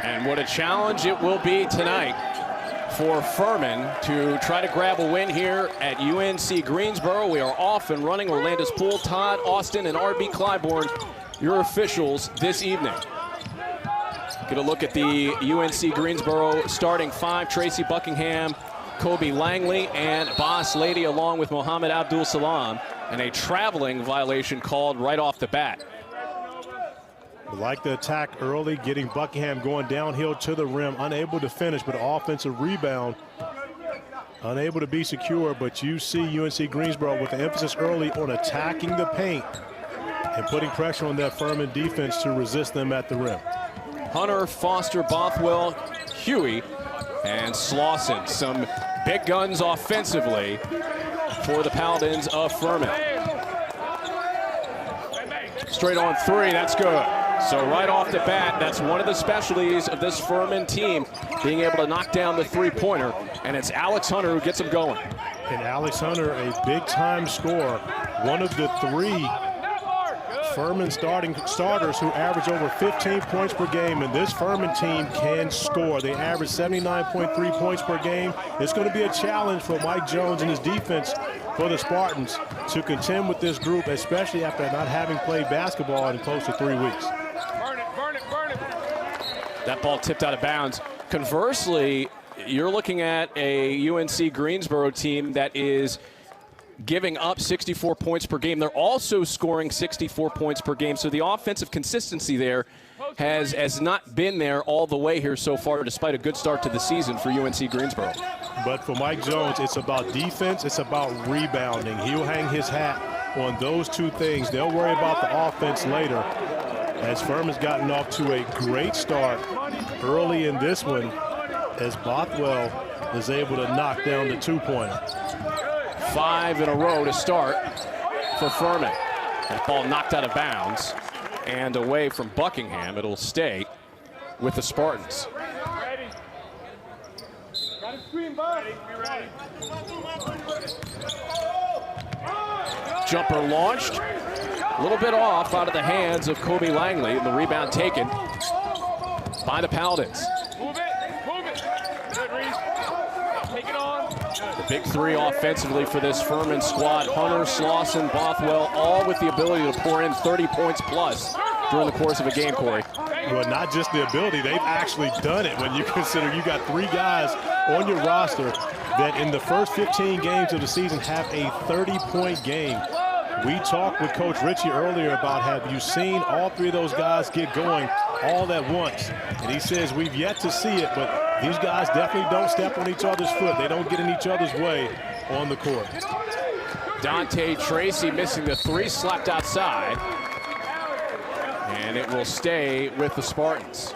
And what a challenge it will be tonight for Furman to try to grab a win here at UNC Greensboro. We are off and running. Orlando's Poole, Todd, Austin, and RB Clybourne, your officials this evening. Get a look at the UNC Greensboro starting five: Tracy Buckingham, Kobe Langley, and Boss Lady, along with Mohammed Abdul Salam, and a traveling violation called right off the bat. Like the attack early, getting Buckingham going downhill to the rim, unable to finish, but offensive rebound, unable to be secure. But you see UNC Greensboro with the emphasis early on attacking the paint and putting pressure on that Furman defense to resist them at the rim. Hunter, Foster, Bothwell, Huey, and Slauson. Some big guns offensively for the Paladins of Furman. Straight on three, that's good. So right off the bat, that's one of the specialties of this Furman team, being able to knock down the three-pointer, and it's Alex Hunter who gets them going. And Alex Hunter, a big-time scorer, one of the three Furman starters who average over 15 points per game, and this Furman team can score. They average 79.3 points per game. It's going to be a challenge for Mike Jones and his defense for the Spartans to contend with this group, especially after not having played basketball in close to 3 weeks. That ball tipped out of bounds. Conversely, you're looking at a UNC Greensboro team that is giving up 64 points per game. They're also scoring 64 points per game. So the offensive consistency there has not been there all the way here so far, despite a good start to the season for UNC Greensboro. But for Mike Jones, it's about defense, it's about rebounding. He'll hang his hat on those two things. They'll worry about the offense later, as Furman's gotten off to a great start early in this one, as Bothwell is able to knock down the two-pointer. 5 in a row to start for Furman. That ball knocked out of bounds and away from Buckingham. It'll stay with the Spartans. Jumper launched. A little bit off out of the hands of Kobe Langley, and the rebound taken by the Paladins. The big three offensively for this Furman squad: Hunter, Slauson, Bothwell, all with the ability to pour in 30 points plus during the course of a game, Corey. Well, not just the ability, they've actually done it when you consider you got 3 guys on your roster that in the first 15 games of the season have a 30-point game. We talked with Coach Ritchie earlier about, have you seen all 3 of those guys get going all at once? And he says we've yet to see it, but these guys definitely don't step on each other's foot. They don't get in each other's way on the court. Dante Tracy missing the 3, slapped outside. And it will stay with the Spartans.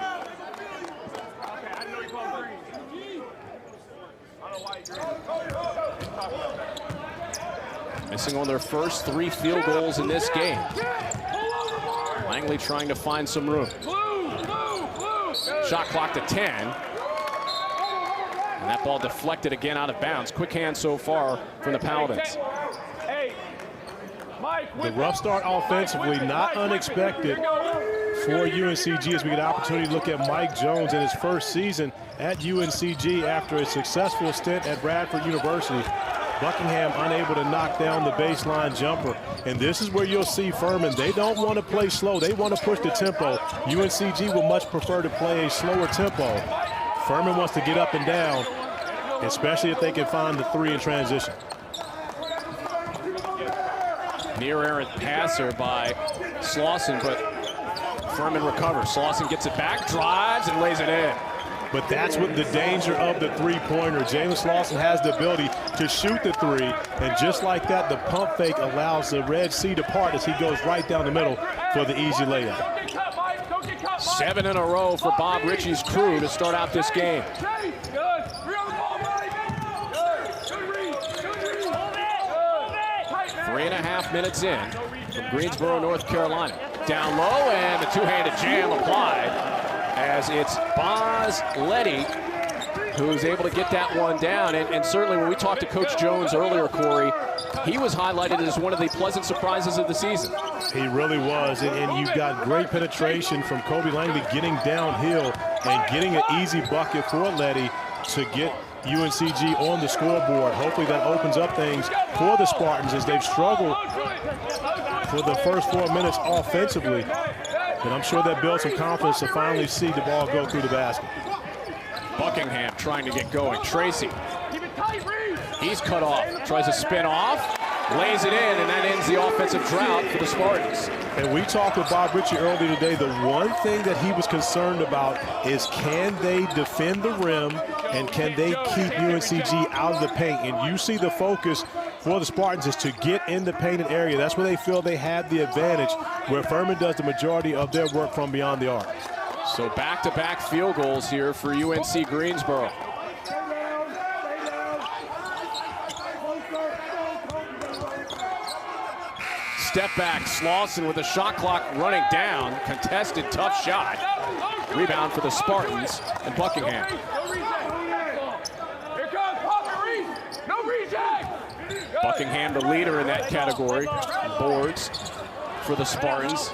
Missing on their first 3 field goals in this game. Langley trying to find some room. Shot clock to 10. And that ball deflected again out of bounds. Quick hand so far from the Paladins. The rough start offensively, not unexpected for UNCG, as we get an opportunity to look at Mike Jones in his first season at UNCG after a successful stint at Bradford University. Buckingham unable to knock down the baseline jumper. And this is where you'll see Furman. They don't want to play slow. They want to push the tempo. UNCG will much prefer to play a slower tempo. Furman wants to get up and down, especially if they can find the 3 in transition. Near errant passer by Slauson, but Furman recovers. Slauson gets it back, drives, and lays it in. But that's what the danger of the three-pointer. Jalen Slauson has the ability to shoot the 3, and just like that, the pump fake allows the Red Sea to part as he goes right down the middle for the easy layup. 7 in a row for Bob Ritchie's crew to start out this game. 3.5 minutes in from Greensboro, North Carolina. Down low, and the two-handed jam applied as it's Boz Letty who's able to get that one down. And certainly when we talked to Coach Jones earlier, Corey, he was highlighted as one of the pleasant surprises of the season. He really was, and you've got great penetration from Kobe Langley getting downhill and getting an easy bucket for Letty to get UNCG on the scoreboard. Hopefully that opens up things for the Spartans as they've struggled for the first 4 minutes offensively. And I'm sure that builds some confidence to finally see the ball go through the basket. Buckingham trying to get going. Tracy. He's cut off. Tries to spin off. Lays it in, and that ends the offensive drought for the Spartans. And we talked with Bob Ritchie earlier today. The one thing that he was concerned about is can they defend the rim and can they keep UNCG out of the paint? And you see the focus for the Spartans is to get in the painted area. That's where they feel they have the advantage, where Furman does the majority of their work from beyond the arc. So back-to-back field goals here for UNC Greensboro. Step back, Slauson with the shot clock running down. Contested, tough shot. Rebound for the Spartans and Buckingham. Buckingham, the leader in that category. Boards for the Spartans.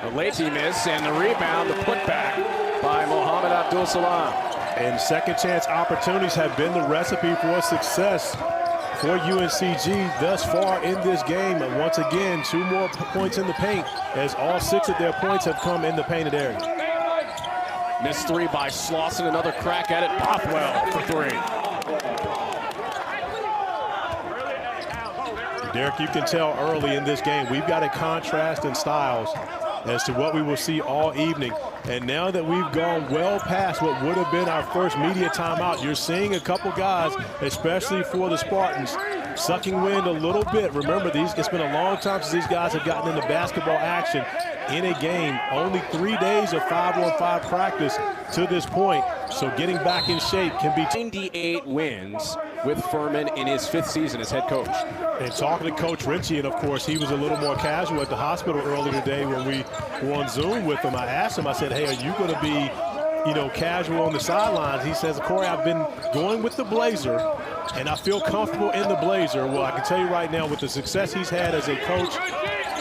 A late miss, and the rebound, the putback by Mohamed Abdul Salam. And second chance opportunities have been the recipe for success for UNCG thus far in this game. And once again, 2 more points in the paint as all 6 of their points have come in the painted area. Missed 3 by Slauson, another crack at it. Bothwell for 3. Derek, you can tell early in this game, we've got a contrast in styles as to what we will see all evening. And now that we've gone well past what would have been our first media timeout, you're seeing a couple guys, especially for the Spartans, sucking wind a little bit. Remember, it's been a long time since these guys have gotten into basketball action in a game. Only 3 days of 5-on-5 practice to this point. So getting back in shape can be 98 wins with Furman in his 5th season as head coach. And talking to Coach Ritchie, and of course he was a little more casual at the hospital earlier today when we were on Zoom with him. I asked him, I said, hey, are you going to be, casual on the sidelines? He says, Corey, I've been going with the blazer, and I feel comfortable in the blazer. Well, I can tell you right now, with the success he's had as a coach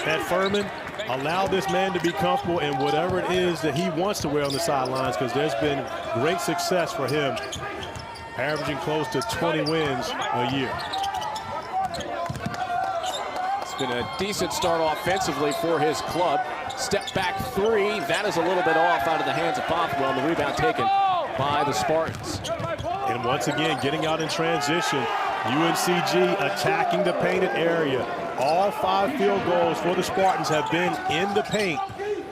at Furman, allow this man to be comfortable in whatever it is that he wants to wear on the sidelines, because there's been great success for him, averaging close to 20 wins a year. It's been a decent start offensively for his club. Step back 3, that is a little bit off out of the hands of Bothwell. The rebound taken by the Spartans. And once again, getting out in transition, UNCG attacking the painted area. All 5 field goals for the Spartans have been in the paint.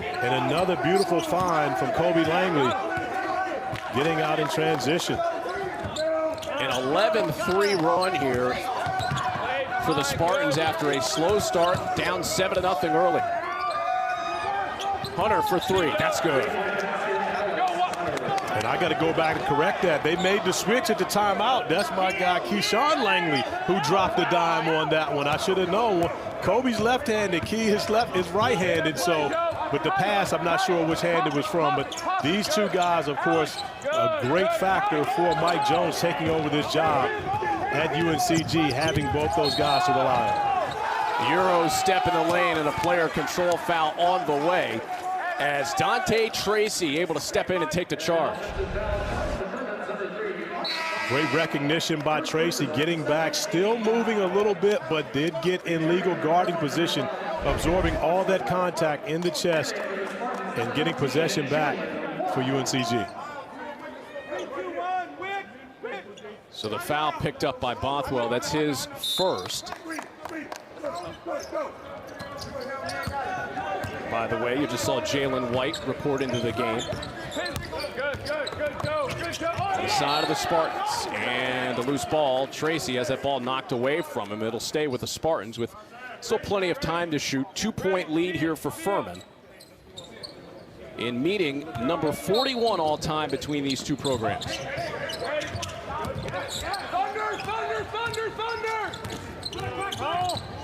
And another beautiful find from Kobe Langley, getting out in transition. An 11-3 run here for the Spartans after a slow start, down 7-0 early. Hunter for 3, that's good. And I got to go back and correct that. They made the switch at the timeout. That's my guy, Keyshawn Langley, who dropped the dime on that one. I should have known. Kobe's left-handed, Key is right-handed. So with the pass, I'm not sure which hand it was from. But these 2 guys, of course, a great factor for Mike Jones taking over this job at UNCG, having both those guys to rely on. Euro step in the lane and a player control foul on the way, as Dante Tracy able to step in and take the charge. Great recognition by Tracy, getting back, still moving a little bit, but did get in legal guarding position, absorbing all that contact in the chest and getting possession back for UNCG. So the foul picked up by Bothwell, that's his first. By the way, you just saw Jalen White report into the game. On the side of the Spartans, and a loose ball. Tracy has that ball knocked away from him. It'll stay with the Spartans with still plenty of time to shoot. 2-point lead here for Furman in meeting number 41 all time between these 2 programs.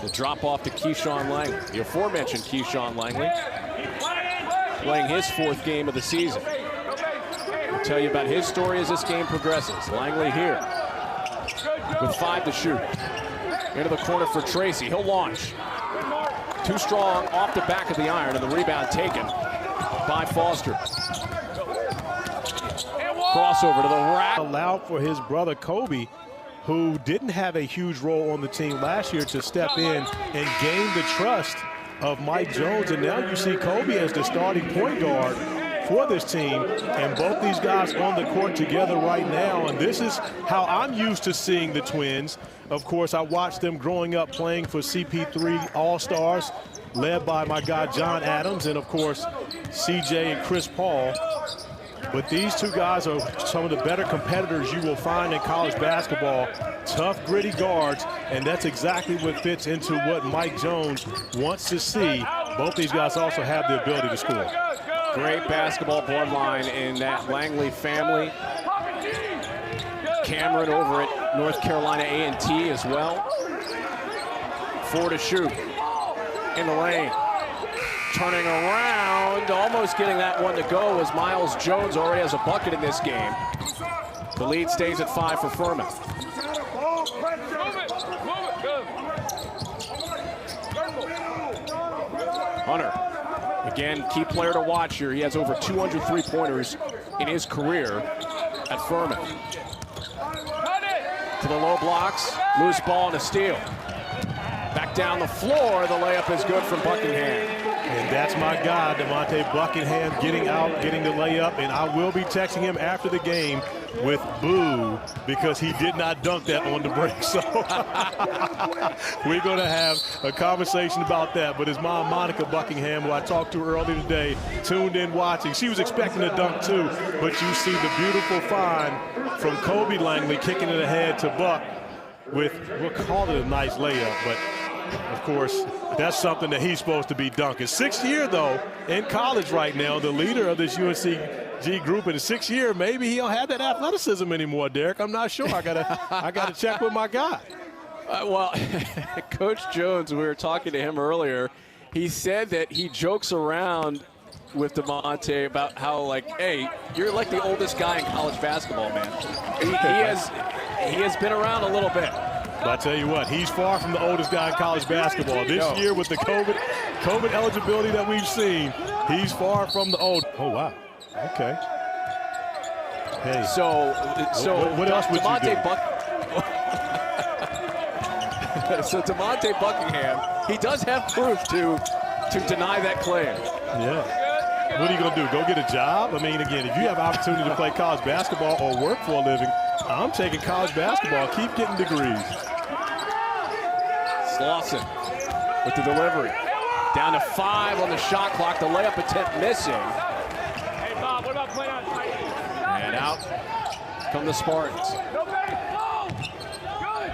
The drop off to Keyshawn Langley, the aforementioned Keyshawn Langley, playing his 4th game of the season. We'll tell you about his story as this game progresses. Langley here with 5 to shoot. Into the corner for Tracy. He'll launch. Too strong off the back of the iron, and the rebound taken by Foster. Crossover to the rack. Allowed for his brother Kobe, who didn't have a huge role on the team last year, to step in and gain the trust of Mike Jones. And now you see Kobe as the starting point guard for this team, and both these guys on the court together right now. And this is how I'm used to seeing the Twins. Of course, I watched them growing up playing for CP3 All-Stars, led by my guy John Adams, and of course CJ and Chris Paul. But these two guys are some of the better competitors you will find in college basketball. Tough, gritty guards, and that's exactly what fits into what Mike Jones wants to see. Both these guys also have the ability to score. Great basketball bloodline in that Langley family. Cameron over at North Carolina A&T as well. 4 to shoot in the lane. Turning around, almost getting that one to go as Miles Jones already has a bucket in this game. The lead stays at 5 for Furman. Hunter, again, key player to watch here. He has over 200 three-pointers in his career at Furman. To the low blocks, loose ball and a steal. Back down the floor, the layup is good from Buckingham. And that's my guy, DeMonte Buckingham, getting out, getting the layup. And I will be texting him after the game with boo, because he did not dunk that on the break. So we're going to have a conversation about that. But his mom, Monica Buckingham, who I talked to earlier today, tuned in watching. She was expecting a dunk too, but you see the beautiful find from Kobe Langley kicking it ahead to Buck with, we'll call it a nice layup, but of course, that's something that he's supposed to be dunking. 6th year, though, in college right now, the leader of this UNCG group in the 6th year, maybe he don't have that athleticism anymore, Derek. I'm not sure. I gotta check with my guy. Well, Coach Jones, we were talking to him earlier. He said that he jokes around with DeMonte about how, like, hey, you're like the oldest guy in college basketball, man. He has been around a little bit. But I tell you what, he's far from the oldest guy in college basketball. This year with the COVID eligibility that we've seen, he's far from the old. Oh, wow. Okay. Hey. So what else would you do? So DeMonte Buckingham, he does have proof to deny that claim. Yeah. What are you going to do, go get a job? I mean, again, if you have opportunity to play college basketball or work for a living, I'm taking college basketball. Keep getting degrees. Slauson with the delivery. Down to 5 on the shot clock. The layup attempt missing. Hey, Bob, what about playing on tight? And out come the Spartans.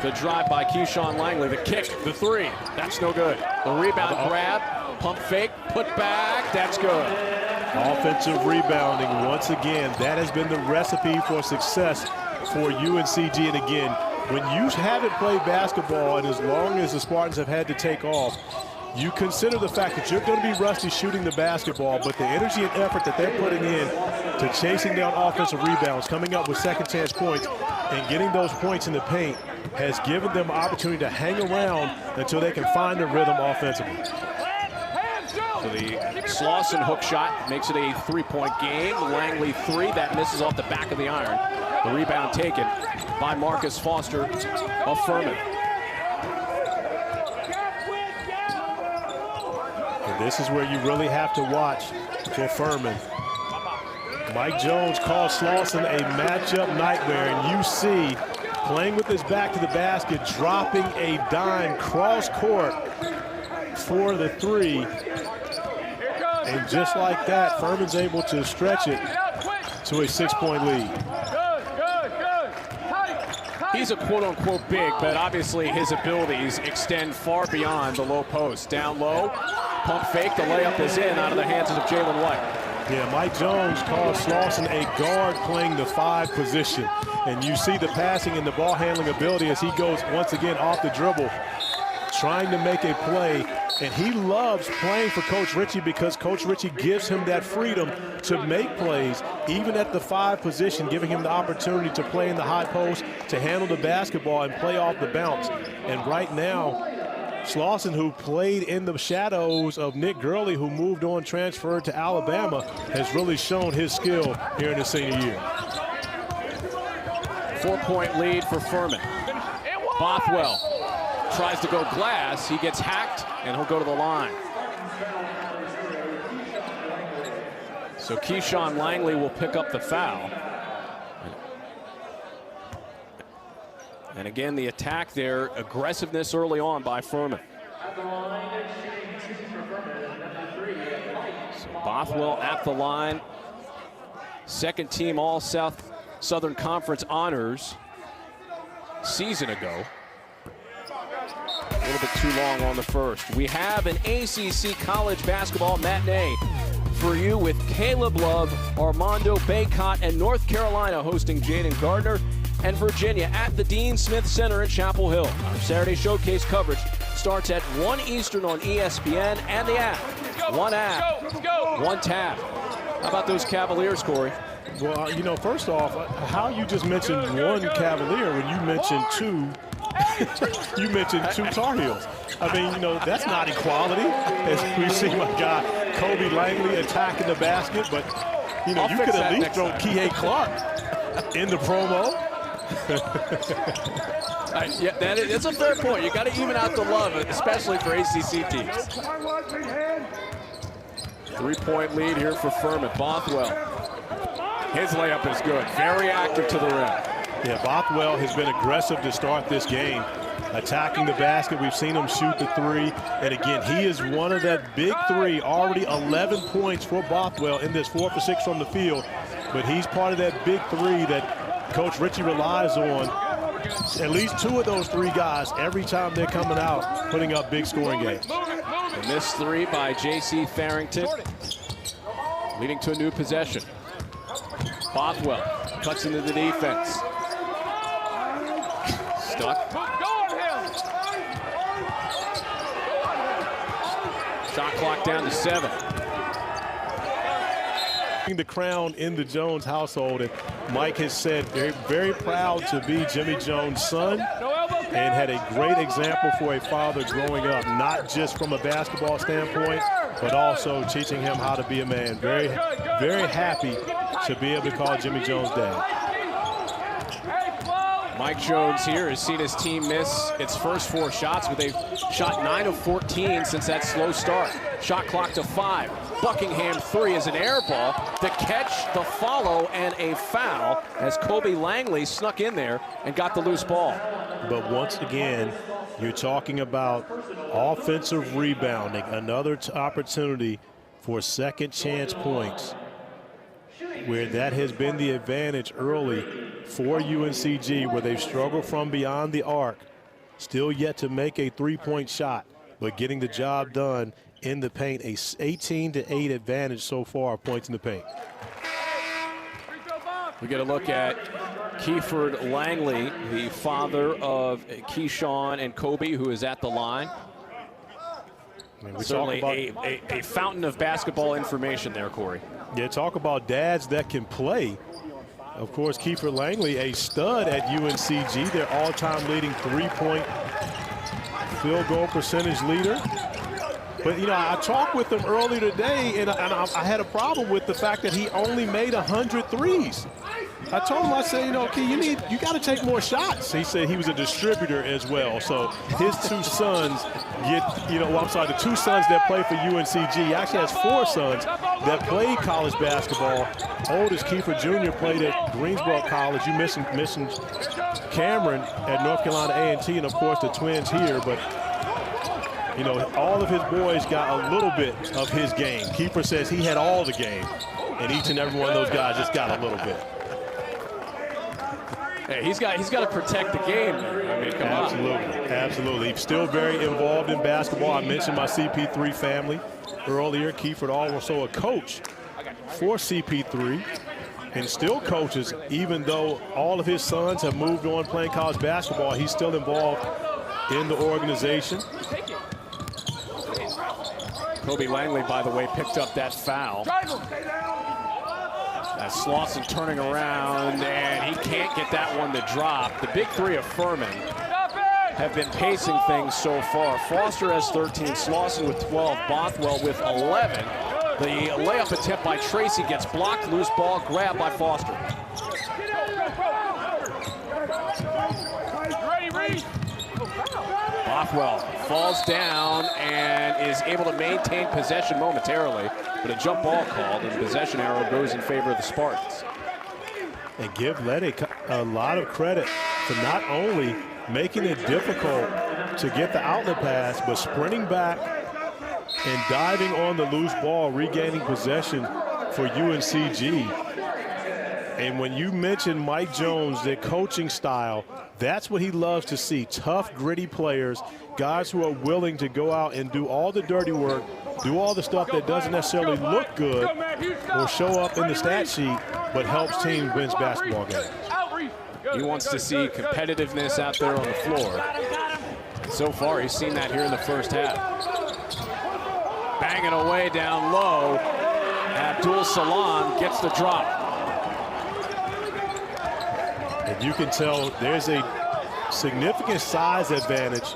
The drive by Keyshawn Langley. The kick, the 3. That's no good. The rebound grab, pump fake, put back. That's good. Offensive rebounding once again. That has been the recipe for success for UNCG. And again, when you haven't played basketball and as long as the Spartans have had to take off, you consider the fact that you're going to be rusty shooting the basketball, but the energy and effort that they're putting in to chasing down offensive rebounds, coming up with second chance points, and getting those points in the paint has given them an opportunity to hang around until they can find their rhythm offensively. So the Slauson hook shot makes it a 3-point game. Langley 3, that misses off the back of the iron. The rebound taken by Marcus Foster of Furman. And this is where you really have to watch for Furman. Mike Jones calls Slauson a matchup nightmare, and you see playing with his back to the basket, dropping a dime cross court for the 3. And just like that, Furman's able to stretch it to a 6-point lead. He's a quote-unquote big, but obviously his abilities extend far beyond the low post. Down low, pump fake, the layup is in out of the hands of Jalen White. Yeah, Mike Jones calls Slauson a guard playing the 5 position. And you see the passing and the ball handling ability as he goes once again off the dribble trying to make a play. And he loves playing for Coach Ritchie because Coach Ritchie gives him that freedom to make plays, even at the 5 position, giving him the opportunity to play in the high post, to handle the basketball and play off the bounce. And right now, Slauson, who played in the shadows of Nick Gurley, who moved on, transferred to Alabama, has really shown his skill here in his senior year. 4-point lead for Furman. Bothwell tries to go glass. He gets hacked, and he'll go to the line. So Keyshawn Langley will pick up the foul. And again, the attack there, aggressiveness early on by Furman. So Bothwell at the line. Second team Southern Conference honors season ago. A little bit too long on the first. We have an ACC college basketball matinee for you with Caleb Love, Armando Bacot, and North Carolina hosting Jaden Gardner, and Virginia at the Dean Smith Center in Chapel Hill. Our Saturday showcase coverage starts at 1 Eastern on ESPN and the app. One app, one tab. How about those Cavaliers, Corey? Well, you know, first off, how you just mentioned one Cavalier when you mentioned two. You mentioned 2 Tar Heels. I mean, you know, that's not equality. As we see my guy Kobe Langley attacking the basket, but you know, you could at least throw Kihei Clark in the promo. Yeah, that's a fair point. You got to even out the love, especially for ACC teams. 3-point lead here for Furman. Bothwell, his layup is good. Very active to the rim. Yeah, Bothwell has been aggressive to start this game, attacking the basket. We've seen him shoot the 3. And again, he is one of that big 3, already 11 points for Bothwell in this 4 for 6 from the field. But he's part of that big 3 that Coach Ritchie relies on. At least 2 of those 3 guys, every time they're coming out, putting up big scoring games. And this 3 by J.C. Farrington, leading to a new possession. Bothwell cuts into the defense. Stuck. Shot clock down to 7. The crown in the Jones household, and Mike has said very, very proud to be Jimmy Jones' son, and had a great example for a father growing up, not just from a basketball standpoint, but also teaching him how to be a man. Very, very happy to be able to call Jimmy Jones dad. Mike Jones here has seen his team miss its first 4 shots, but they've shot 9 of 14 since that slow start. Shot clock to 5. Buckingham 3 is an air ball. The catch, the follow, and a foul as Kobe Langley snuck in there and got the loose ball. But once again, you're talking about offensive rebounding, another opportunity for second chance points, where that has been the advantage early for UNCG, where they've struggled from beyond the arc, still yet to make a 3-point shot, but getting the job done in the paint. A 18-8 advantage so far, points in the paint. We get a look at Kiefer Langley, the father of Keyshawn and Kobe, who is at the line. Certainly a fountain of basketball information there, Corey. Yeah, talk about dads that can play. Of course, Kiefer Langley, a stud at UNCG, their all-time leading 3-point field goal percentage leader. But, you know, I talked with him earlier today, and I had a problem with the fact that he only made 100 threes. I told him, I said, you know, Key, you got to take more shots. He said he was a distributor as well. So his 2 sons get, you know, well, I'm sorry, the 2 sons that play for UNCG. He actually has 4 sons that played college basketball. Oldest, Kiefer Jr., played at Greensboro College. You mentioned Cameron at North Carolina A&T, and of course the twins here. But you know, all of his boys got a little bit of his game. Kiefer says he had all the game, and each and every one of those guys just got a little bit. Hey, he's got to protect the game. I mean, come on. Absolutely. He's still very involved in basketball. I mentioned my CP3 family earlier. Kiefer also a coach for CP3, and still coaches, even though all of his sons have moved on playing college basketball. He's still involved in the organization. Kobe Langley, by the way, picked up that foul. As Slauson turning around, and he can't get that one to drop. The big three of Furman have been pacing things so far. Foster has 13, Slauson with 12, Bothwell with 11. The layup attempt by Tracy gets blocked, loose ball, grabbed by Foster. Bothwell falls down and is able to maintain possession momentarily, but a jump ball called, and the possession arrow goes in favor of the Spartans. And give Letty a lot of credit for not only making it difficult to get the outlet pass, but sprinting back and diving on the loose ball, regaining possession for UNCG. And when you mention Mike Jones, their coaching style, that's what he loves to see. Tough, gritty players, guys who are willing to go out and do all the dirty work, do all the stuff that doesn't necessarily look good or show up in the stat sheet, but helps teams win basketball games. He wants to see competitiveness out there on the floor. So far, he's seen that here in the first half. Banging away down low. Abdul Salam gets the drop. And you can tell there's a significant size advantage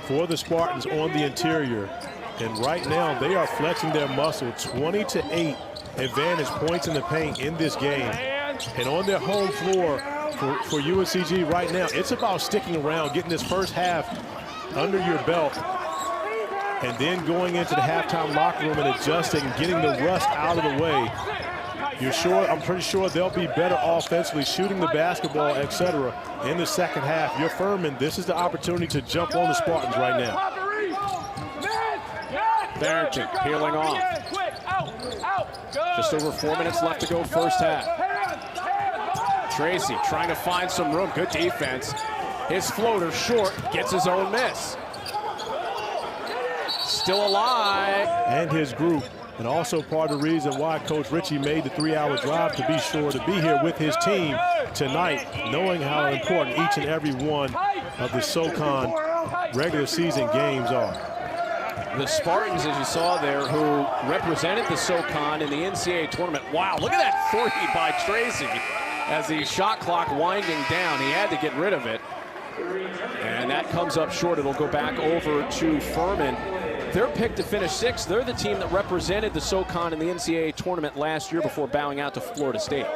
for the Spartans on the interior. And right now, they are flexing their muscle. 20-8 advantage points in the paint in this game. And on their home floor for UNCG right now, it's about sticking around, getting this first half under your belt, and then going into the halftime locker room and adjusting, getting the rust out of the way. I'm pretty sure they'll be better offensively, shooting the basketball, etc. in the second half. You're Furman, this is the opportunity to jump on the Spartans right now. Barrington peeling off. Just over 4 minutes left to go first half. Tracy trying to find some room, good defense. His floater short, gets his own miss. Still alive. And his group. And also part of the reason why Coach Ritchie made the 3-hour drive, to be sure to be here with his team tonight, knowing how important each and every one of the SoCon regular season games are. The Spartans, as you saw there, who represented the SoCon in the NCAA tournament. Wow, look at that three by Tracy as the shot clock winding down. He had to get rid of it. And that comes up short. It'll go back over to Furman. They're picked to finish sixth. They're the team that represented the SoCon in the NCAA tournament last year before bowing out to Florida State.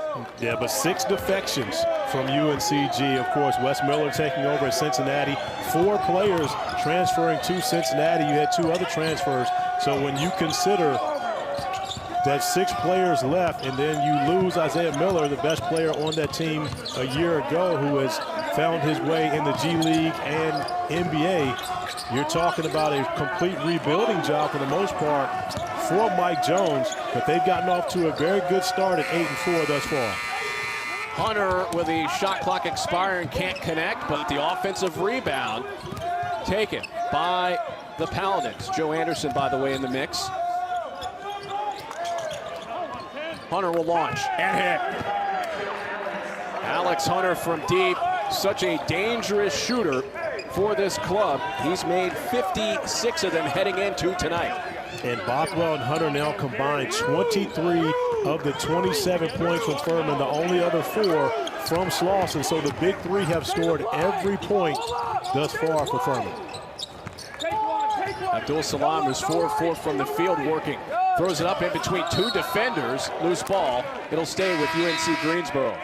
Yeah, but 6 defections from UNCG. Of course, Wes Miller taking over at Cincinnati. 4 players transferring to Cincinnati. You had 2 other transfers. So when you consider that 6 players left, and then you lose Isaiah Miller, the best player on that team a year ago, who has found his way in the G League and NBA, you're talking about a complete rebuilding job for the most part for Mike Jones, but they've gotten off to a very good start at 8-4 thus far. Hunter with the shot clock expiring can't connect, but the offensive rebound taken by the Paladins. Joe Anderson, by the way, in the mix. Hunter will launch and hit. Alex Hunter from deep, such a dangerous shooter for this club. He's made 56 of them heading into tonight. And Bothwell and Hunter now combined 23 of the 27 points from Furman, the only other 4 from Slauson. So the big 3 have scored every point thus far for Furman. Abdul Salam, who's 4-4 from the field, working. Throws it up in between 2 defenders. Loose ball. It'll stay with UNC Greensboro.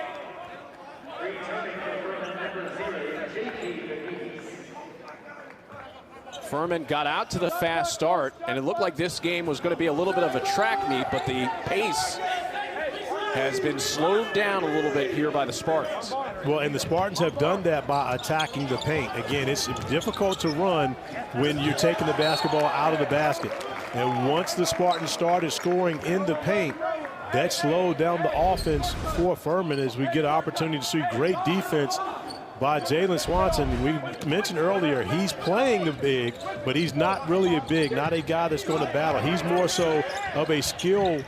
Furman got out to the fast start, and it looked like this game was going to be a little bit of a track meet, but the pace has been slowed down a little bit here by the Spartans. Well, and the Spartans have done that by attacking the paint. Again, it's difficult to run when you're taking the basketball out of the basket. And once the Spartans started scoring in the paint, that slowed down the offense for Furman as we get an opportunity to see great defense by Jalen Swanson. We mentioned earlier, he's playing the big, but he's not really a big, not a guy that's going to battle. He's more so of a skill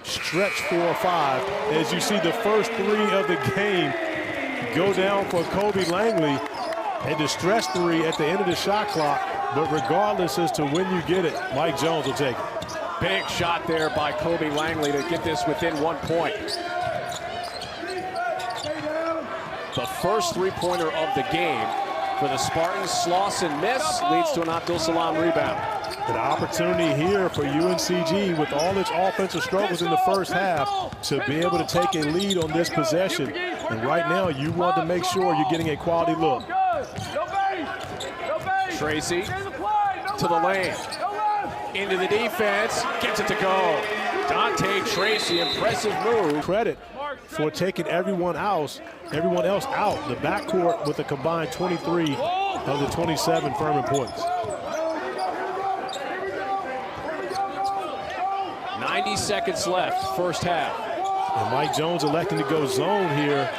stretch 4 or 5. As you see the first 3 of the game go down for Kobe Langley, a distress three at the end of the shot clock, but regardless as to when you get it, Mike Jones will take it. Big shot there by Kobe Langley to get this within 1 point. The first three-pointer of the game for the Spartans. Slauson miss, leads to an Abdul Salam rebound. An opportunity here for UNCG with all its offensive struggles in the first half to be able to take a lead on this possession. And right now, you want to make sure you're getting a quality look. Tracy to the lane, into the defense, gets it to go. Dante Tracy, impressive move. Credit for taking everyone else out. The backcourt with a combined 23 of the 27 Furman points. 90 seconds left, first half. And Mike Jones electing to go zone here,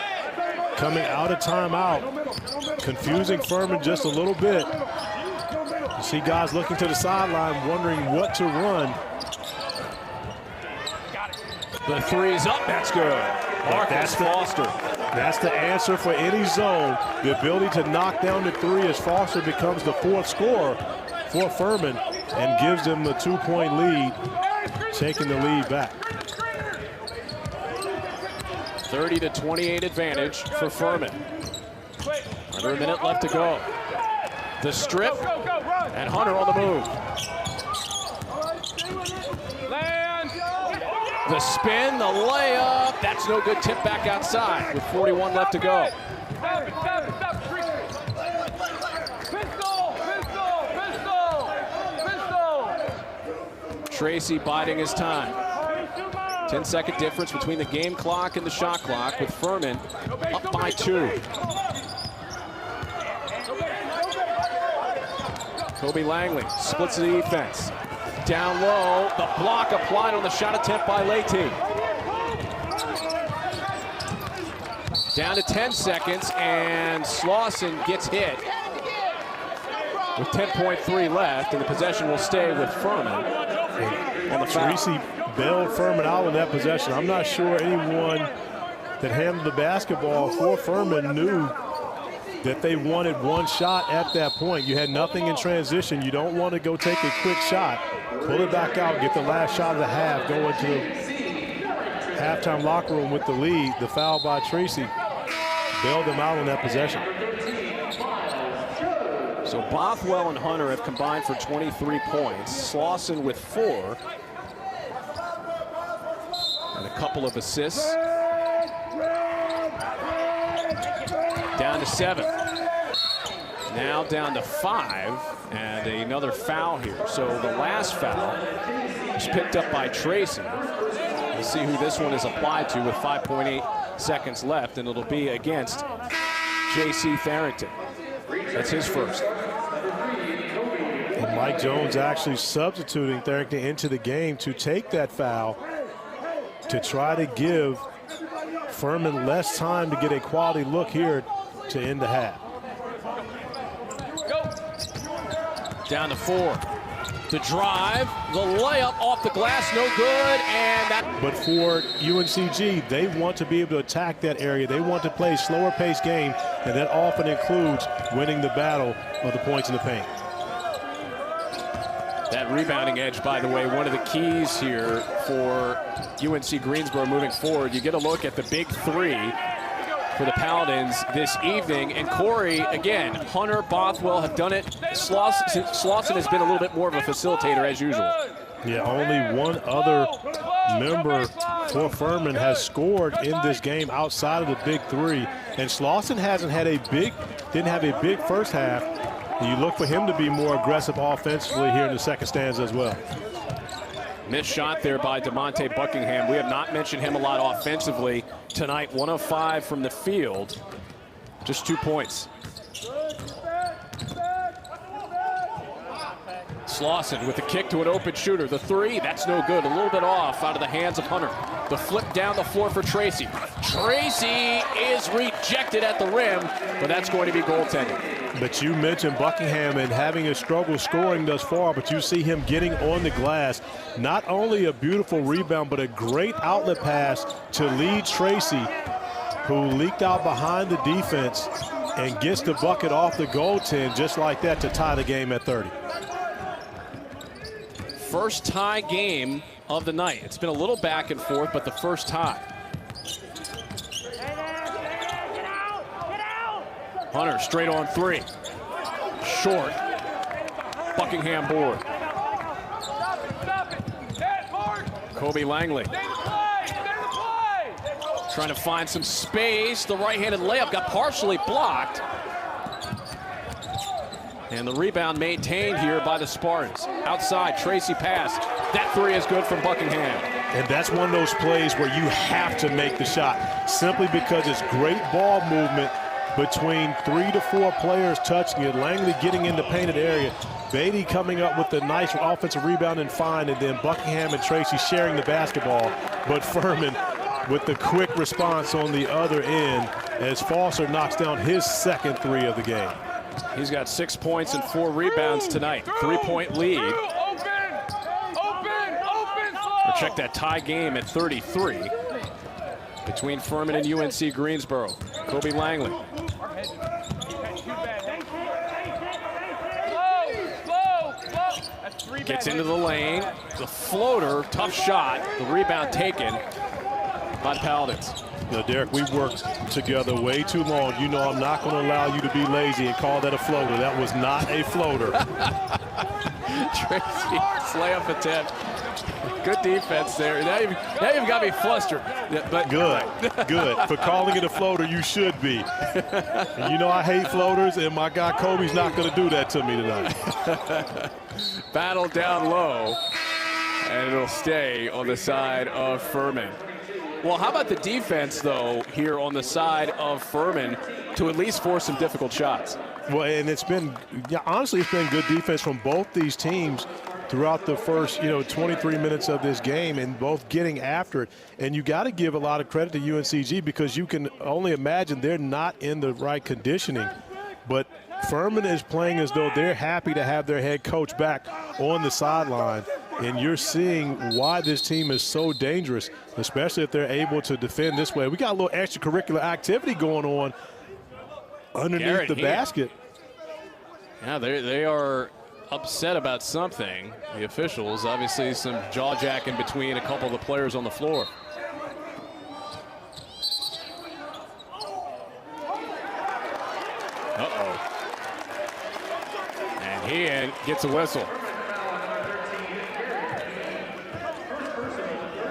coming out of timeout, confusing Furman just a little bit. You see guys looking to the sideline, wondering what to run. The three's up, that's good. Marcus Foster. That's the answer for any zone. The ability to knock down the three as Foster becomes the fourth scorer for Furman and gives them the 2-point lead, taking the lead back. 30-28 advantage for Furman. Under a minute left to go. The strip, and Hunter on the move. The spin, the layup, that's no good. Tip back outside with 41 left to go. Tracy biding his time. 10-second difference between the game clock and the shot clock, with Furman up by 2. Kobe Langley splits the defense. Down low, the block applied on the shot attempt by Leite. Down to 10 seconds, and Slauson gets hit with 10.3 left, and the possession will stay with Furman on the foul. Tracy bailed Furman out on that possession. I'm not sure anyone that handled the basketball for Furman knew that they wanted one shot at that point. You had nothing in transition. You don't want to go take a quick shot, pull it back out, get the last shot of the half, go into the halftime locker room with the lead. The foul by Tracy bailed them out on that possession. So Bothwell and Hunter have combined for 23 points. Slauson with 4. And a couple of assists. Down to 7. Now down to 5, and another foul here. So the last foul was picked up by Tracy. We'll see who this one is applied to with 5.8 seconds left, and it'll be against J.C. Farrington. That's his first. And Mike Jones actually substituting Farrington into the game to take that foul to try to give Furman less time to get a quality look here to end the half. Down to 4. The drive, the layup off the glass, no good, and that. But for UNCG, they want to be able to attack that area. They want to play a slower paced game, and that often includes winning the battle of the points in the paint. That rebounding edge, by the way, one of the keys here for UNC Greensboro moving forward. You get a look at the big 3 for the Paladins this evening. And Corey, again, Hunter, Bothwell have done it. Slauson has been a little bit more of a facilitator as usual. Yeah, only one other member for Furman has scored in this game outside of the big 3. And Slauson didn't have a big first half. And you look for him to be more aggressive offensively here in the second stanza as well. Missed shot there by DeMonte Buckingham. We have not mentioned him a lot offensively tonight. 1 of 5 from the field. Just 2 points. Slauson with the kick to an open shooter. The 3, that's no good. A little bit off out of the hands of Hunter. The flip down the floor for Tracy. Tracy is rejected at the rim, but that's going to be goaltending. But you mentioned Buckingham and having a struggle scoring thus far, but you see him getting on the glass. Not only a beautiful rebound, but a great outlet pass to lead Tracy, who leaked out behind the defense and gets the bucket off the goaltend just like that to tie the game at 30. First tie game of the night. It's been a little back and forth, but the first tie. Hunter straight on three. Short. Buckingham board. Kobe Langley trying to find some space. The right-handed layup got partially blocked. And the rebound maintained here by the Spartans. Outside, Tracy pass. That three is good from Buckingham. And that's one of those plays where you have to make the shot, simply because it's great ball movement between 3 to 4 players touching it. Langley getting in the painted area. Beatty coming up with the nice offensive rebound and find, and then Buckingham and Tracy sharing the basketball. But Furman with the quick response on the other end as Foster knocks down his second three of the game. He's got 6 points and 4 rebounds tonight. 3-point lead. We'll check that tie game at 33 between Furman and UNC Greensboro. Kobe Langley. Gets into the lane. The floater, tough shot. The rebound taken by the Paladins. You know, Derek, we've worked together way too long. You know I'm not going to allow you to be lazy and call that a floater. That was not a floater. Tracy's layup attempt. Good defense there. Now you've got me flustered. But good, good. For calling it a floater, you should be. And you know I hate floaters, and my guy Kobe's not going to do that to me tonight. Battle down low, and it'll stay on the side of Furman. Well, how about the defense, though, here on the side of Furman to at least force some difficult shots? Well, and it's been, yeah, honestly, it's been good defense from both these teams throughout the first, 23 minutes of this game, and both getting after it. And you got to give a lot of credit to UNCG because you can only imagine they're not in the right conditioning. But Furman is playing as though they're happy to have their head coach back on the sideline. And you're seeing why this team is so dangerous, especially if they're able to defend this way. We got a little extracurricular activity going on underneath the basket. Yeah, they are upset about something. The officials, obviously some jaw-jacking between a couple of the players on the floor. Uh-oh. And he gets a whistle.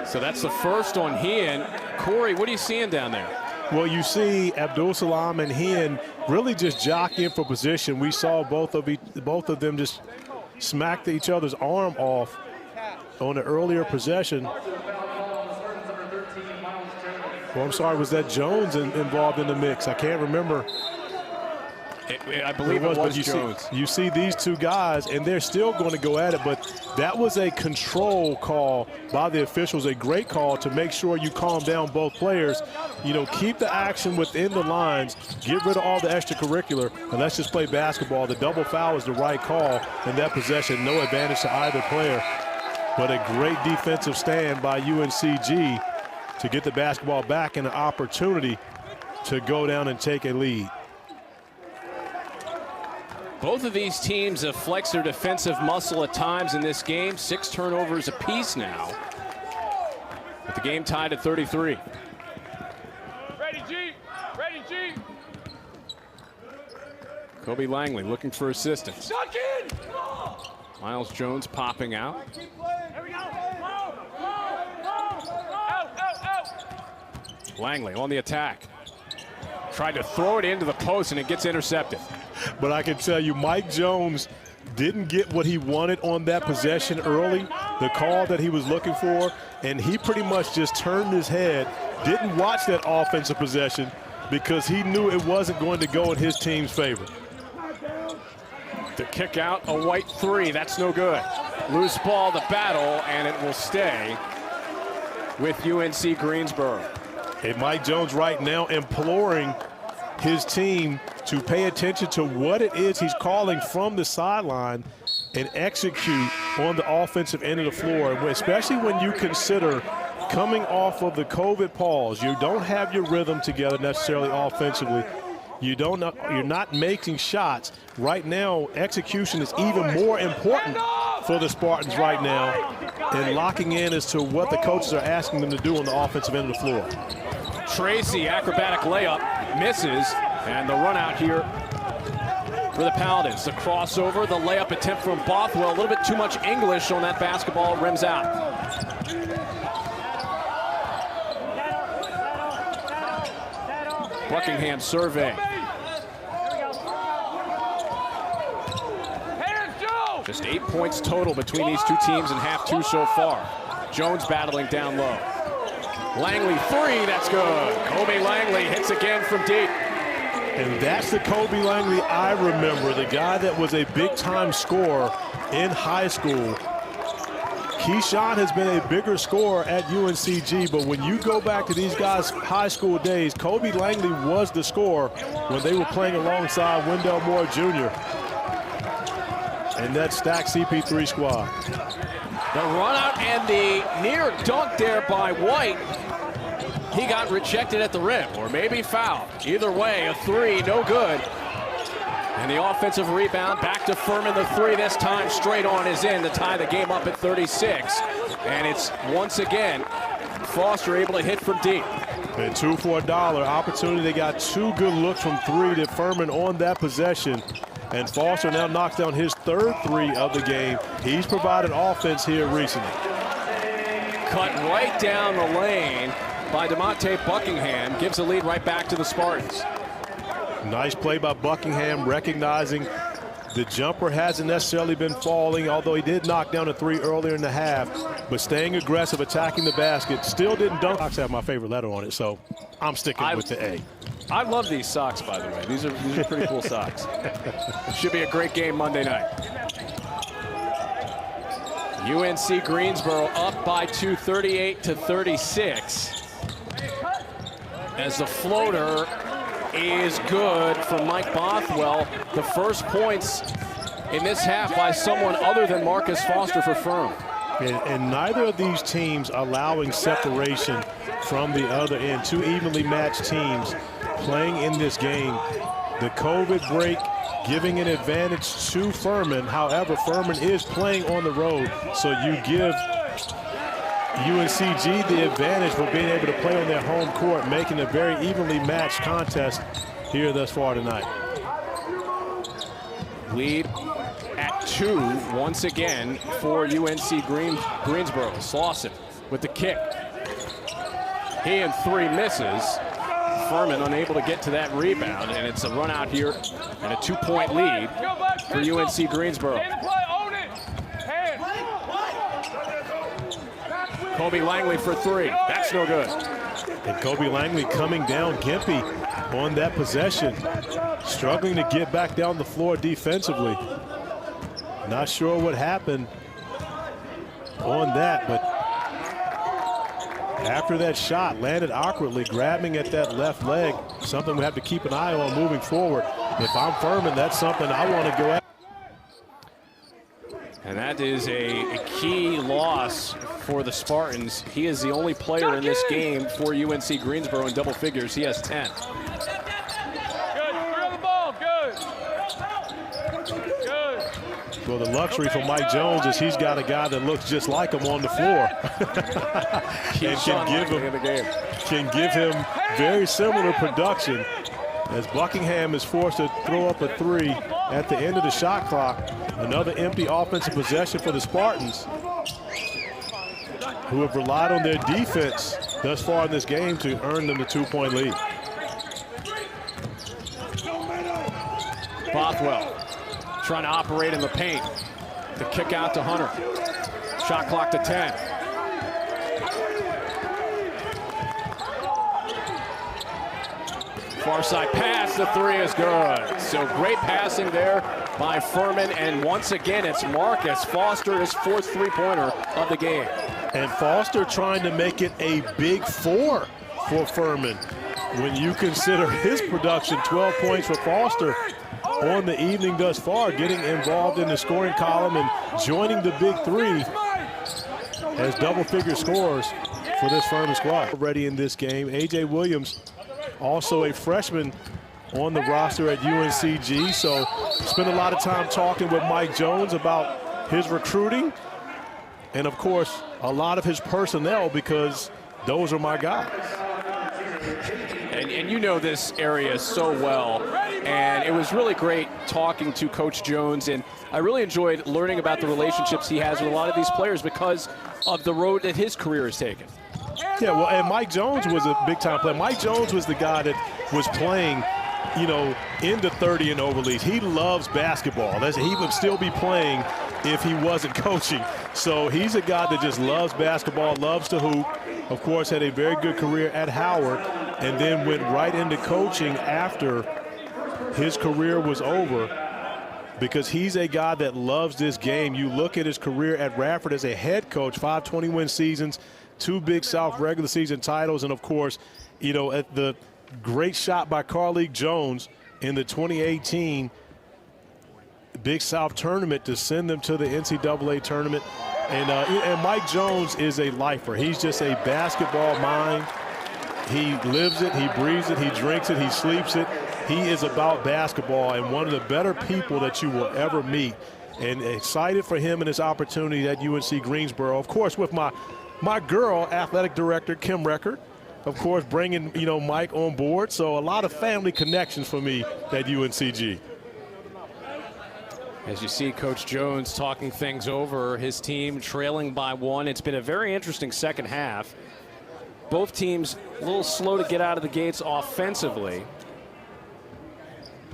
So that's the first on Hean. Corey, what are you seeing down there? Well, you see Abdul Salam and Hean really just jockeying for position. We saw both of them just smack each other's arm off on the earlier possession. Well, I'm sorry, was that Jones involved in the mix? I can't remember. I believe it was you Jones. You see these two guys, and they're still going to go at it, but that was a control call by the officials, a great call to make sure you calm down both players. Keep the action within the lines, get rid of all the extracurricular, and let's just play basketball. The double foul is the right call in that possession. No advantage to either player, but a great defensive stand by UNCG to get the basketball back and an opportunity to go down and take a lead. Both of these teams have flexed their defensive muscle at times in this game. 6 turnovers apiece now. With the game tied at 33. Ready, G. Ready, G. Kobe Langley looking for assistance. Duck in. Miles Jones popping out. Here we go. Out. Langley on the attack. Tried to throw it into the post, and it gets intercepted. But I can tell you, Mike Jones didn't get what he wanted on that possession early, the call that he was looking for, and he pretty much just turned his head, didn't watch that offensive possession because he knew it wasn't going to go in his team's favor. To kick out a white three, that's no good. Loose ball, the battle, and it will stay with UNC Greensboro. And Mike Jones right now imploring his team to pay attention to what it is he's calling from the sideline and execute on the offensive end of the floor, especially when you consider coming off of the COVID pause. You don't have your rhythm together necessarily offensively. you're not making shots. Right now, execution is even more important for the Spartans right now, and locking in as to what the coaches are asking them to do on the offensive end of the floor. Tracy, acrobatic layup, misses, and the run out here for the Paladins. The crossover, the layup attempt from Bothwell. A little bit too much English on that basketball, rims out. Buckingham survey. Just 8 points total between these two teams in half two so far. Jones battling down low. Langley three, that's good. Kobe Langley hits again from deep. And that's the Kobe Langley I remember, the guy that was a big-time scorer in high school. Keyshawn has been a bigger scorer at UNCG, but when you go back to these guys' high school days, Kobe Langley was the scorer when they were playing alongside Wendell Moore Jr. and that stacked CP3 squad. The run out and the near dunk there by White. He got rejected at the rim, or maybe fouled. Either way, a three, no good. And the offensive rebound back to Furman. The three this time straight on is in to tie the game up at 36. And it's once again Foster able to hit from deep. And 2 for $1 opportunity. They got 2 good looks from 3 to Furman on that possession. And Foster now knocks down his 3rd 3 of the game. He's provided offense here recently. Cut right down the lane by DeMonte Buckingham. Gives the lead right back to the Spartans. Nice play by Buckingham, recognizing the jumper hasn't necessarily been falling, although he did knock down a 3 earlier in the half, but staying aggressive, attacking the basket. Still didn't dunk. Socks have my favorite letter on it, so I'm sticking with the A. I love these socks, by the way. These are pretty cool socks. Should be a great game Monday night. UNC Greensboro up by 2, 38-36. As the floater is good from Mike Bothwell. The first points in this half by someone other than Marcus Foster for Furman. And neither of these teams allowing separation from the other end. 2 evenly matched teams playing in this game. The COVID break giving an advantage to Furman. However, Furman is playing on the road, so you give UNCG the advantage for being able to play on their home court, making a very evenly matched contest here thus far tonight. Lead at 2 once again for UNC Greensboro. Slauson with the kick. He and 3 misses. Furman unable to get to that rebound, and it's a run out here and a 2-point lead for UNC Greensboro. Kobe Langley for 3. That's no good. And Kobe Langley coming down gimpy on that possession. Struggling to get back down the floor defensively. Not sure what happened on that, but after that shot, landed awkwardly, grabbing at that left leg. Something we have to keep an eye on moving forward. If I'm Furman, that's something I want to go at. And that is a key loss for the Spartans. He is the only player in this game for UNC Greensboro in double figures. He has 10. Good. You're on the ball. Good. Good. Well, the luxury for Mike Jones is he's got a guy that looks just like him on the floor. And can give him very similar production, as Buckingham is forced to throw up a 3 at the end of the shot clock. Another empty offensive possession for the Spartans, who have relied on their defense thus far in this game to earn them the 2-point lead. Bothwell trying to operate in the paint. The kick out to Hunter. Shot clock to 10. Far side pass, the 3 is good. So great passing there by Furman, and once again it's Marcus Foster, his 4th 3-pointer of the game. And Foster trying to make it a big 4 for Furman. When you consider his production, 12 points for Foster on the evening thus far, getting involved in the scoring column and joining the big 3 as double-figure scores for this Furman squad. Already in this game, A.J. Williams, also a freshman on the roster at UNCG. So spent a lot of time talking with Mike Jones about his recruiting and, of course, a lot of his personnel, because those are my guys. And you know this area so well, and it was really great talking to Coach Jones, and I really enjoyed learning about the relationships he has with a lot of these players because of the road that his career has taken. Yeah, well, and Mike Jones was a big-time player. Mike Jones was the guy that was playing, you know, in the 30 and over leagues. He loves basketball. He would still be playing if he wasn't coaching. So he's a guy that just loves basketball, loves to hoop. Of course, had a very good career at Howard, and then went right into coaching after his career was over, because he's a guy that loves this game. You look at his career at Radford as a head coach, 5 20-win seasons, 2 Big South regular season titles, and of course, you know, at the great shot by Carleigh Jones in the 2018 Big South tournament to send them to the NCAA tournament. And Mike Jones is a lifer. He's just a basketball mind. He lives it, he breathes it, he drinks it, he sleeps it. He is about basketball, and one of the better people that you will ever meet. And excited for him and his opportunity at UNC Greensboro. Of course, with my girl, athletic director Kim Record, of course, bringing, you know, Mike on board. So a lot of family connections for me at UNCG. As you see Coach Jones talking things over, his team trailing by 1. It's been a very interesting second half. Both teams a little slow to get out of the gates offensively.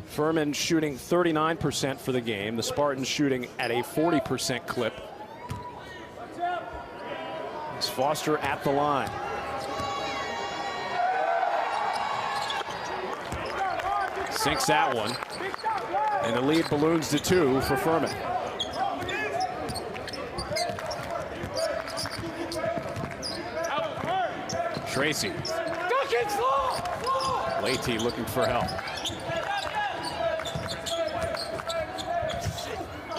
Furman shooting 39% for the game. The Spartans shooting at a 40% clip. It's Foster at the line. Sinks that one. And the lead balloons to 2 for Furman. Tracy. Leahy looking for help.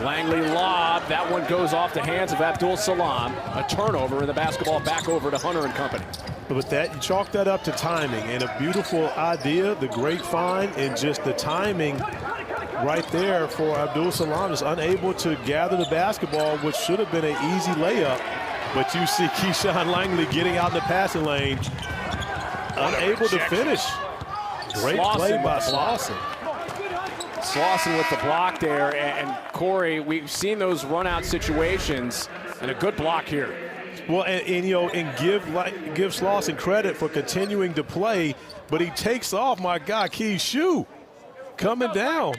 Langley lob. That one goes off the hands of Abdul Salam. A turnover, and the basketball back over to Hunter and company. But with that, you chalk that up to timing, and a beautiful idea, the great find, and just the timing right there for Abdul Salam is unable to gather the basketball, which should have been an easy layup. But you see Keyshawn Langley getting out in the passing lane, unable to finish. Great play by Slauson. Slauson with the block there, and Corey, we've seen those run-out situations, and a good block here. Well, and you know, and give Slauson credit for continuing to play, but he takes off, my God, Key's shoe coming down.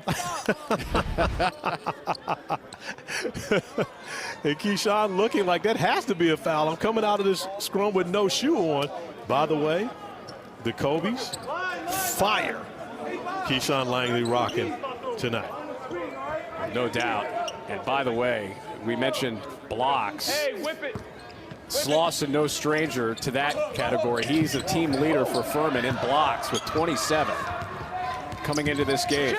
And Keyshawn looking like that has to be a foul. I'm coming out of this scrum with no shoe on. By the way, the Kobe's fire. Keyshawn Langley rocking tonight. No doubt. And by the way, we mentioned blocks. Hey, whip it. Slauson, no stranger to that category. He's a team leader for Furman in blocks with 27 coming into this game.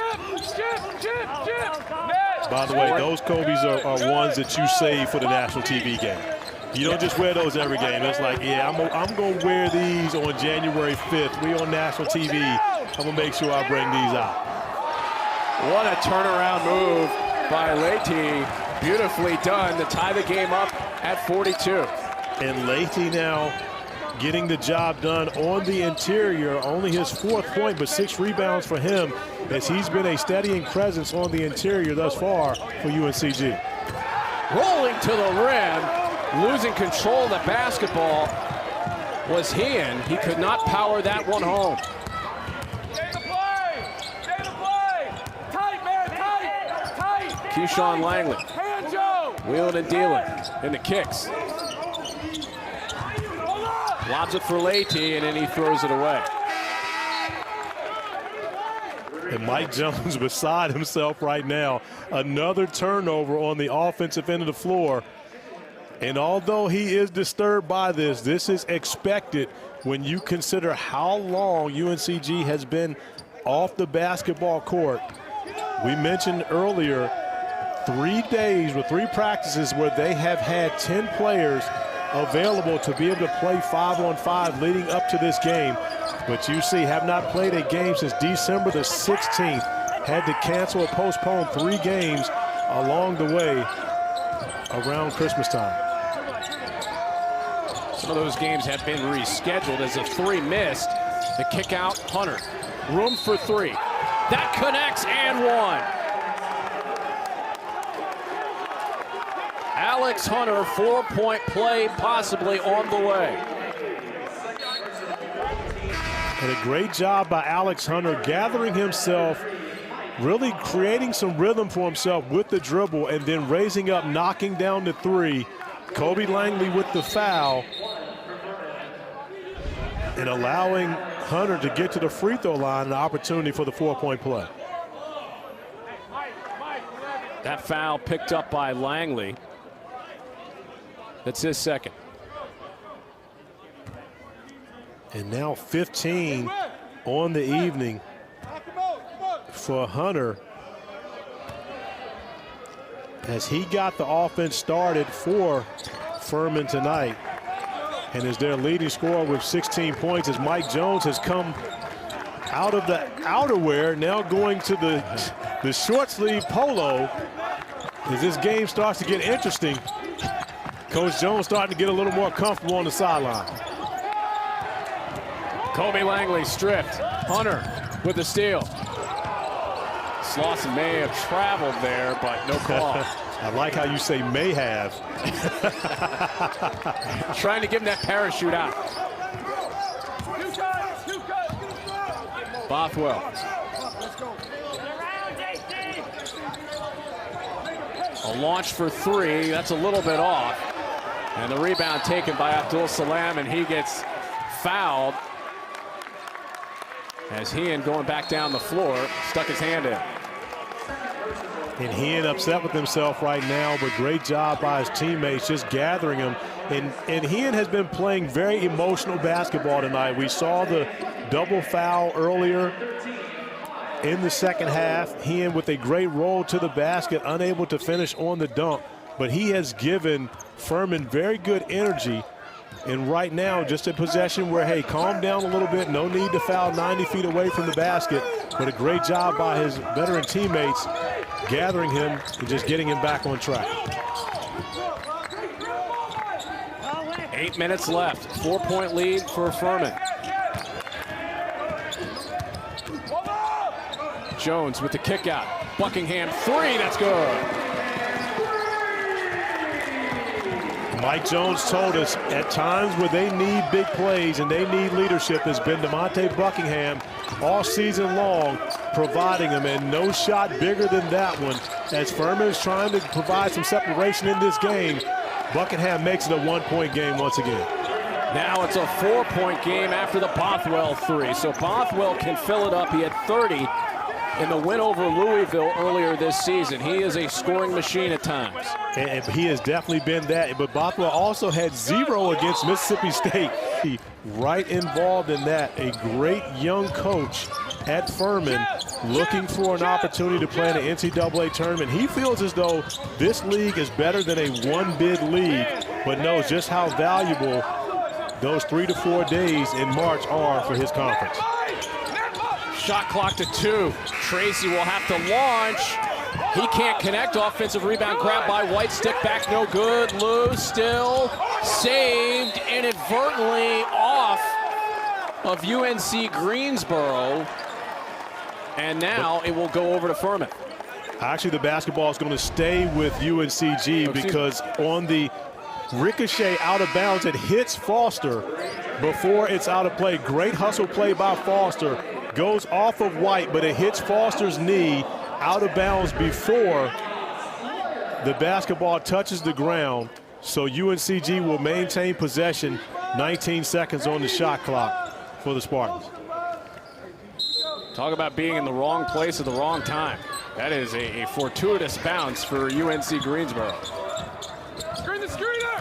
By the way, those Kobe's are ones that you save for the national TV game. You don't just wear those every game. It's like, yeah, I'm going to wear these on January 5th. We on national TV. I'm going to make sure I bring these out. What a turnaround move by Leahy. Beautifully done to tie the game up at 42. And Leahy now getting the job done on the interior. Only his 4th point, but 6 rebounds for him, as he's been a steadying presence on the interior thus far for UNCG. Rolling to the rim, losing control of the basketball was Hean. He could not power that one home. Stay the play. Stay the play. Tight, man, tight. Keyshawn Langley. Hand Joe. Wheeling and dealing in the kicks. Lobs it for Leahy, and then he throws it away. And Mike Jones beside himself right now. Another turnover on the offensive end of the floor. And although he is disturbed by this, this is expected when you consider how long UNCG has been off the basketball court. We mentioned earlier 3 days with 3 practices where they have had 10 players available to be able to play 5-on-5 leading up to this game. But UC have not played a game since December the 16th. Had to cancel or postpone 3 games along the way around Christmas time. Some of those games have been rescheduled as the 3 missed. The kick out, Hunter. Room for 3. That connects and 1. Alex Hunter, 4-point play possibly on the way. And a great job by Alex Hunter gathering himself, really creating some rhythm for himself with the dribble and then raising up, knocking down the 3. Kobe Langley with the foul and allowing Hunter to get to the free throw line, an opportunity for the 4-point play. That foul picked up by Langley. That's his second. And now 15 on the evening for Hunter as he got the offense started for Furman tonight. And is their leading scorer with 16 points as Mike Jones has come out of the outerwear, now going to the short sleeve polo. As this game starts to get interesting, Coach Jones starting to get a little more comfortable on the sideline. Kobe Langley stripped. Hunter with the steal. Slauson may have traveled there, but no call. I like how you say may have. Trying to give him that parachute out. Bothwell. A launch for 3. That's a little bit off. And the rebound taken by Abdul Salam, and he gets fouled as Hean, going back down the floor, stuck his hand in. And Hean upset with himself right now, but great job by his teammates just gathering him. And Hean has been playing very emotional basketball tonight. We saw the double foul earlier in the second half. Hean with a great roll to the basket, unable to finish on the dunk. But he has given Furman very good energy. And right now, just a possession where, hey, calm down a little bit. No need to foul 90 feet away from the basket. But a great job by his veteran teammates gathering him and just getting him back on track. 8 minutes left. 4-point lead for Furman. Jones with the kick out. Buckingham 3, that's good. Mike Jones told us at times where they need big plays and they need leadership has been DeMonte Buckingham all season long, providing them, and no shot bigger than that one. As Furman is trying to provide some separation in this game, Buckingham makes it a 1-point game once again. Now it's a 4-point game after the Bothwell 3. So Bothwell can fill it up. He had 30 in the win over Louisville earlier this season. He is a scoring machine at times. And he has definitely been that. But Bothwell also had 0 against Mississippi State. Right involved in that. A great young coach at Furman looking for an opportunity to play in an NCAA tournament. He feels as though this league is better than a one-bid league, but knows just how valuable those 3 to 4 days in March are for his conference. Shot clock to 2. Tracy will have to launch. He can't connect. Offensive rebound grab by White. Stick back, no good. Lou still saved inadvertently off of UNC Greensboro. And now it will go over to Furman. Actually, the basketball is going to stay with UNCG because on the ricochet out of bounds, it hits Foster before it's out of play. Great hustle play by Foster. Goes off of White, but it hits Foster's knee out of bounds before the basketball touches the ground. So UNCG will maintain possession. 19 seconds on the shot clock for the Spartans. Talk about being in the wrong place at the wrong time. That is a fortuitous bounce for UNC Greensboro. Screen the screener!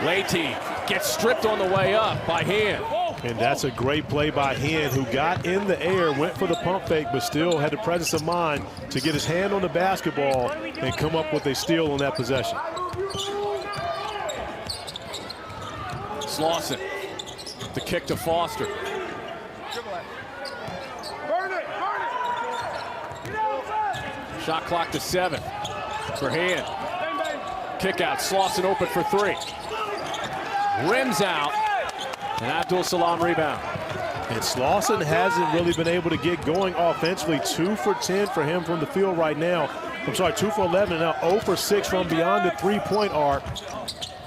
Leite gets stripped on the way up by Hean. And that's a great play by Hean, who got in the air, went for the pump fake, but still had the presence of mind to get his hand on the basketball and come up with a steal on that possession. Slauson, the kick to Foster. Shot clock to 7 for Hand. Kick out, Slauson open for 3. Rims out, and Abdul Salam rebound. And Slauson hasn't really been able to get going offensively. 2 for 10 for him from the field right now. I'm sorry, 2 for 11, and now 0 for 6 from beyond the three-point arc.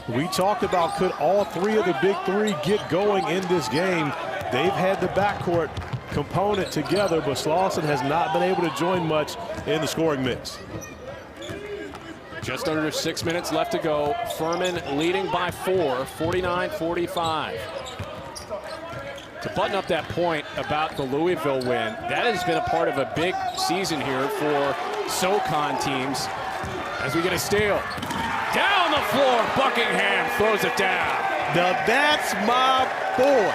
We talked about could all 3 of the big 3 get going in this game. They've had the backcourt component together, but Slauson has not been able to join much in the scoring mix. Just under 6 minutes left to go. Furman leading by 4, 49-45. To button up that point about the Louisville win, that has been a part of a big season here for SoCon teams. As we get a steal. Down the floor, Buckingham throws it down. Now that's my boy.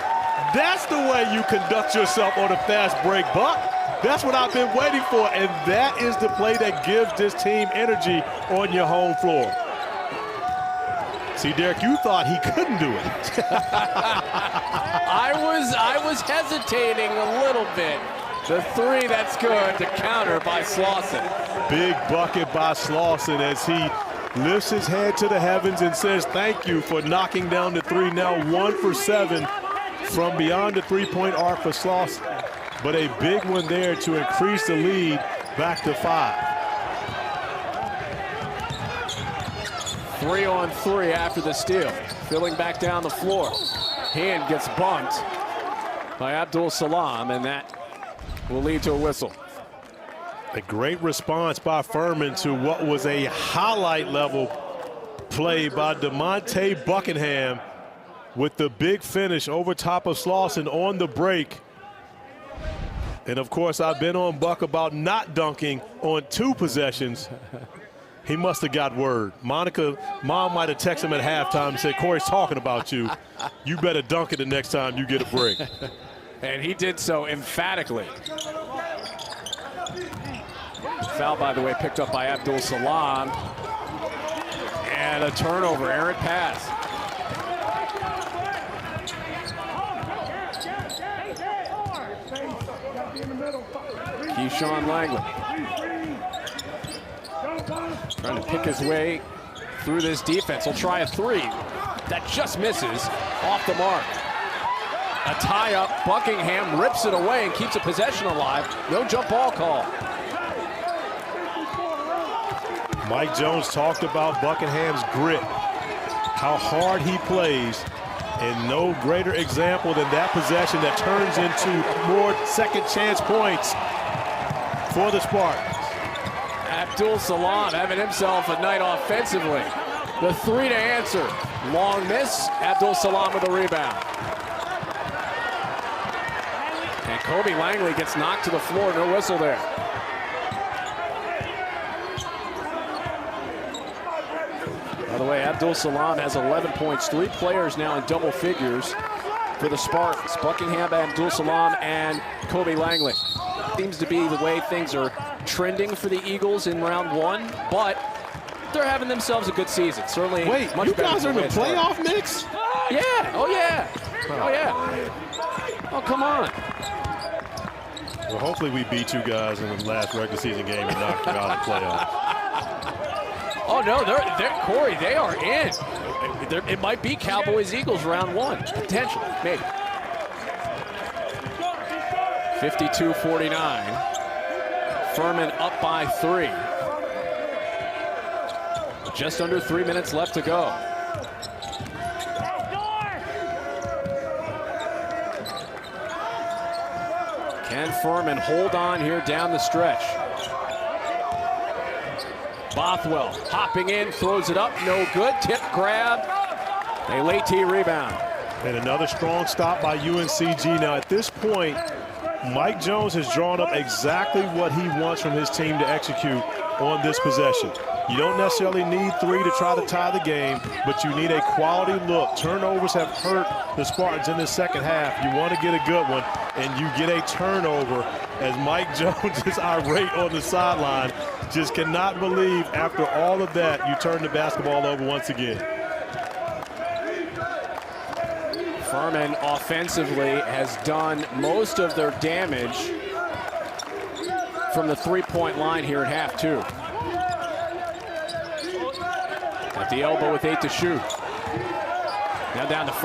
That's the way you conduct yourself on a fast break, Buck. That's what I've been waiting for, and that is the play that gives this team energy on your home floor. See, Derek, you thought he couldn't do it. I was hesitating a little bit. The 3, that's good, to counter by Slauson. Big bucket by Slauson as he lifts his head to the heavens and says thank you for knocking down the 3. Now 1 for 7 from beyond the three-point arc for Slauson. But a big one there to increase the lead back to 5. 3 on 3 after the steal. Filling back down the floor. Hand gets bumped by Abdul Salam, and that will lead to a whistle. A great response by Furman to what was a highlight level play by DeMonte Buckingham with the big finish over top of Slauson on the break. And of course, I've been on Buck about not dunking on 2 possessions. He must have got word. Mom might have texted him at halftime and said, Corey's talking about you. You better dunk it the next time you get a break. And he did so emphatically. Foul, by the way, picked up by Abdul Salam. And a turnover, errant pass. Keyshawn Langley trying to pick his way through this defense. He'll try a 3. That just misses off the mark. A tie-up. Buckingham rips it away and keeps a possession alive. No jump ball call. Mike Jones talked about Buckingham's grit, how hard he plays, and no greater example than that possession that turns into more second chance points for the Spartans. Abdul Salam having himself a night offensively. The 3 to answer. Long miss. Abdul Salam with a rebound. And Kobe Langley gets knocked to the floor. No whistle there. By the way, Abdul Salam has 11 points. 3 players now in double figures for the Spartans. Buckingham, Abdul Salam, and Kobe Langley. Seems to be the way things are trending for the Eagles in round 1, but they're having themselves a good season. Certainly, wait, much you better guys are in the playoff mix? Yeah. Oh yeah. Oh yeah. Oh come on. Well, hopefully we beat you guys in the last regular season game and knock you out of the playoffs. Oh no, they're Corey. They are in. It might be Cowboys-Eagles round 1, potentially, maybe. 52-49. Furman up by 3. Just under 3 minutes left to go. Can Furman hold on here down the stretch? Bothwell hopping in, throws it up, no good. Tip grab, a late T rebound. And another strong stop by UNCG. Now at this point, Mike Jones has drawn up exactly what he wants from his team to execute on this possession. You don't necessarily need 3 to try to tie the game, but you need a quality look. Turnovers have hurt the Spartans in the second half. You want to get a good one, and you get a turnover as Mike Jones is irate on the sideline. Just cannot believe after all of that, you turn the basketball over once again. Furman offensively has done most of their damage from the three-point line here at half two. At the elbow with 8 to shoot. Now down to 5.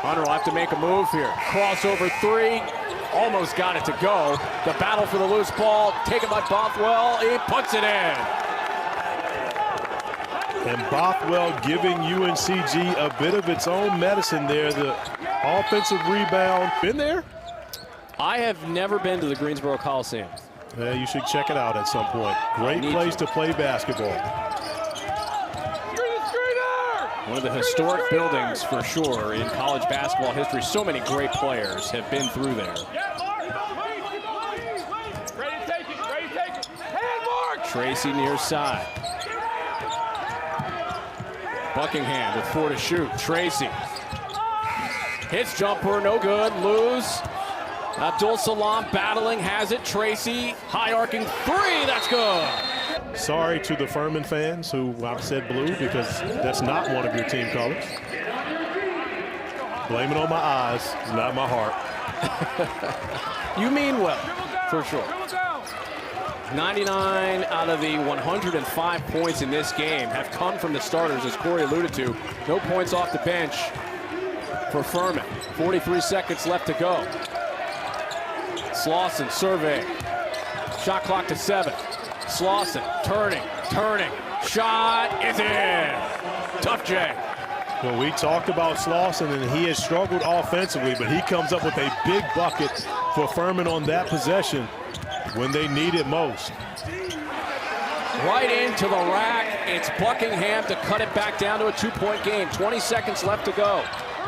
Hunter will have to make a move here. Crossover 3. Almost got it to go. The battle for the loose ball, taken by Bothwell. He puts it in. And Bothwell giving UNCG a bit of its own medicine there. The offensive rebound. Been there? I have never been to the Greensboro Coliseum. Yeah, you should check it out at some point. Great place to play basketball. One of the historic buildings for sure in college basketball history. So many great players have been through there. Tracy near side. Buckingham with 4 to shoot. Tracy. Hits jumper, no good. Lose. Abdul Salam battling, has it. Tracy, high arcing 3, that's good. Sorry to the Furman fans who I've said blue because that's not one of your team colors. Blame it on my eyes, not my heart. You mean well, for sure. 99 out of the 105 points in this game have come from the starters, as Corey alluded to. No points off the bench for Furman. 43 seconds left to go. Slauson survey. Shot clock to 7. Slauson turning. Shot is in. Tough J. Well, we talked about Slauson, and he has struggled offensively, but he comes up with a big bucket for Furman on that possession when they need it most. Right into the rack. It's Buckingham to cut it back down to a 2-point game. 20 seconds left to go.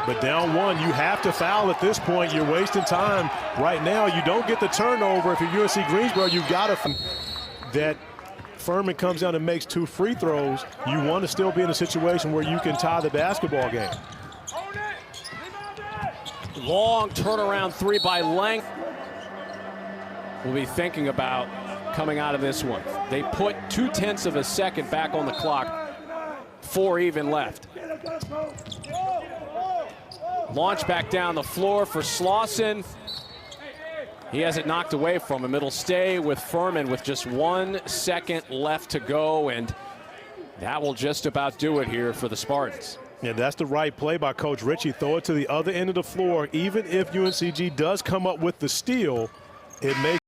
But down 1, you have to foul at this point. You're wasting time right now. You don't get the turnover. If you're UNC Greensboro, you got to. That Furman comes down and makes 2 free throws. You want to still be in a situation where you can tie the basketball game. Long turnaround 3 by Length. We'll be thinking about coming out of this one. They put 0.2 of a second back on the clock. 4 even left. Launch back down the floor for Slauson. He has it knocked away from him. It'll stay with Furman with just 1 second left to go, and that will just about do it here for the Spartans. Yeah, that's the right play by Coach Ritchie. Throw it to the other end of the floor. Even if UNCG does come up with the steal, it makes